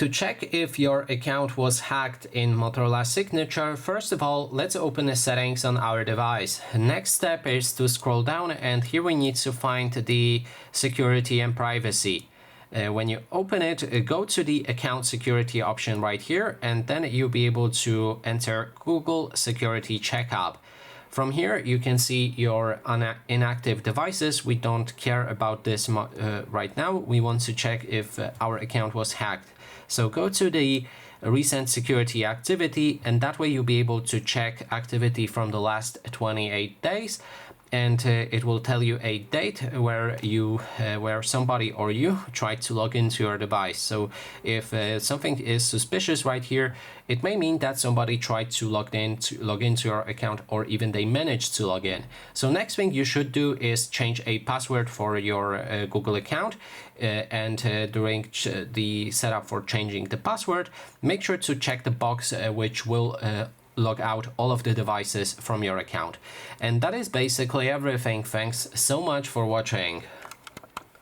To check if your account was hacked in Motorola Signature, first of all, let's open the settings on our device. Next step is to scroll down, and here we need to find the security and privacy. When you open it, go to the account security option right here, and then you'll be able to enter Google Security Checkup. From here, you can see your inactive devices. We don't care about this right now. We want to check if our account was hacked. So go to the recent security activity, and that way you'll be able to check activity from the last 28 days. And it will tell you a date where somebody or you tried to log into your device. So if something is suspicious right here, it may mean that somebody tried to log into your account, or even they managed to log in. So next thing you should do is change a password for your Google account, and during the setup for changing the password, make sure to check the box which will log out all of the devices from your account. And that is basically everything. Thanks so much for watching.